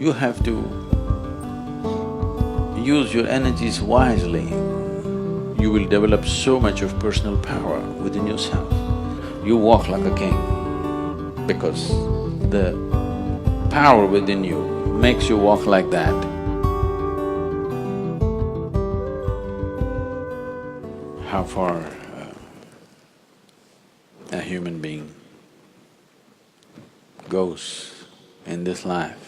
You have to use your energies wisely. You will develop so much of personal power within yourself. You walk like a king because the power within you makes you walk like that. How far a human being goes in this life,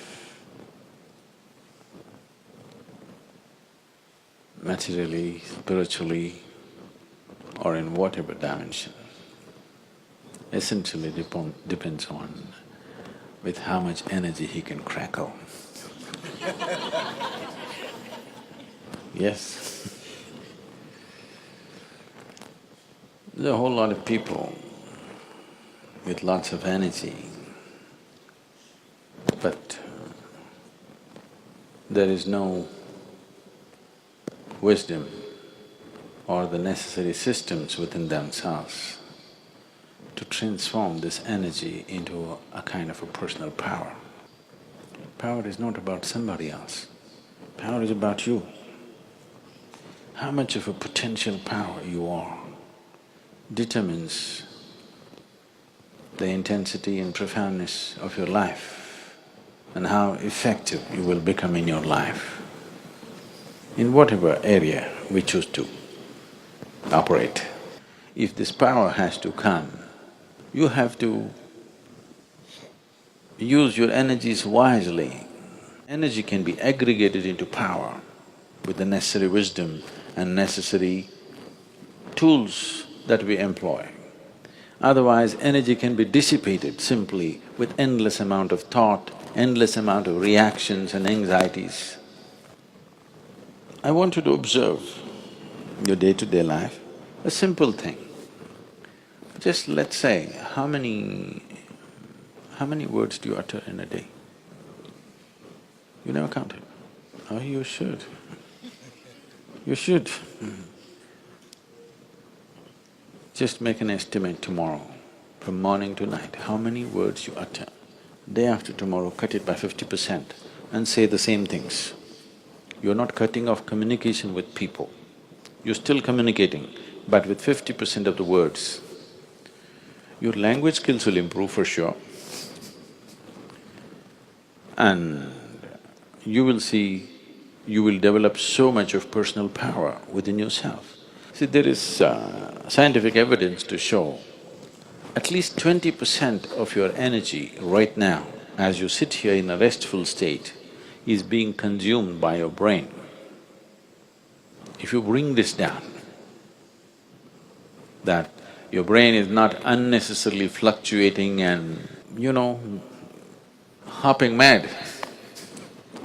materially, spiritually, or in whatever dimension, essentially depends on with how much energy he can crackle. Yes. There's a whole lot of people with lots of energy, but there is no wisdom or the necessary systems within themselves to transform this energy into a kind of a personal power. Power is not about somebody else, power is about you. How much of a potential power you are determines the intensity and profoundness of your life and how effective you will become in your life, in whatever area we choose to operate. If this power has to come, you have to use your energies wisely. Energy can be aggregated into power with the necessary wisdom and necessary tools that we employ. Otherwise, energy can be dissipated simply with endless amount of thought, endless amount of reactions and anxieties. I want you to observe your day-to-day life, a simple thing. Just let's say, how many words do you utter in a day? You never counted? Oh, you should. You should. Just make an estimate tomorrow, from morning to night, how many words you utter. Day after tomorrow, cut it by 50% and say the same things. You're not cutting off communication with people, you're still communicating, but with 50% of the words. Your language skills will improve for sure, and you will see, you will develop so much of personal power within yourself. See, there is scientific evidence to show at least 20% of your energy right now, as you sit here in a restful state, is being consumed by your brain. If you bring this down, that your brain is not unnecessarily fluctuating and, hopping mad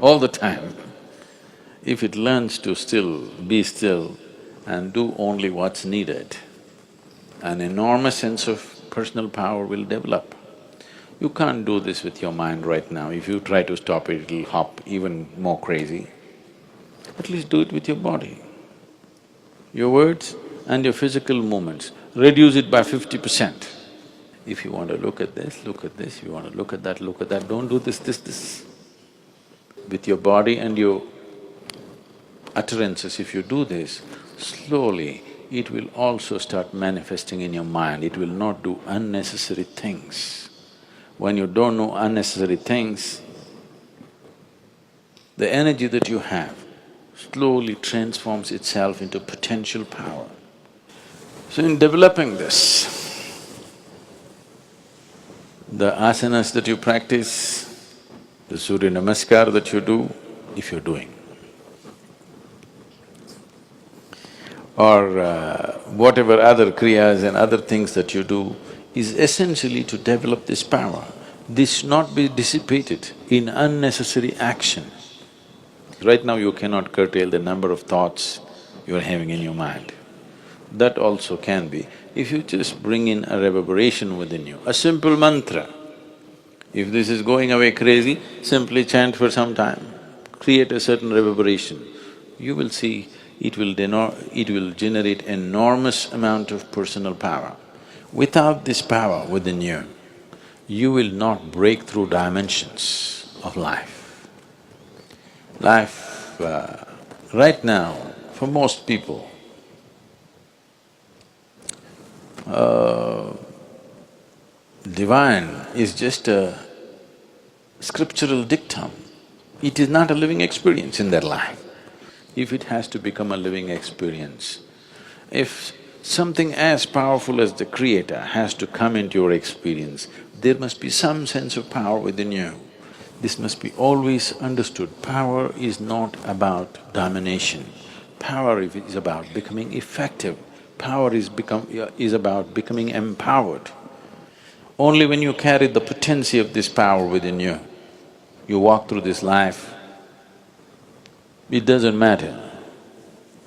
all the time, if it learns to be still and do only what's needed, an enormous sense of personal power will develop. You can't do this with your mind right now. If you try to stop it, it'll hop even more crazy. At least do it with your body. Your words and your physical movements, reduce it by 50%. If you want to look at this, look at this. If you want to look at that, don't do this. With your body and your utterances, if you do this, slowly it will also start manifesting in your mind. It will not do unnecessary things. When you don't know unnecessary things, the energy that you have slowly transforms itself into potential power. So in developing this, the asanas that you practice, the Surya Namaskar that you do, if you're doing, or whatever other kriyas and other things that you do, is essentially to develop this power. This should not be dissipated in unnecessary action. Right now you cannot curtail the number of thoughts you're having in your mind. That also can be, if you just bring in a reverberation within you, a simple mantra. If this is going away crazy, simply chant for some time, create a certain reverberation. You will see it will generate enormous amount of personal power. Without this power within you, you will not break through dimensions of life. Life, right now, for most people, divine is just a scriptural dictum. It is not a living experience in their life. If it has to become a living experience, if something as powerful as the Creator has to come into your experience, there must be some sense of power within you. This must be always understood. Power is not about domination. Power is about becoming effective. Power is about becoming empowered. Only when you carry the potency of this power within you, you walk through this life, it doesn't matter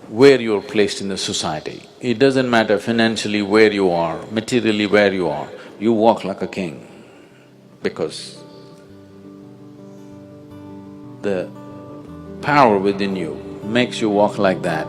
where you're placed in the society. It doesn't matter financially where you are, materially where you walk like a king because the power within you makes you walk like that.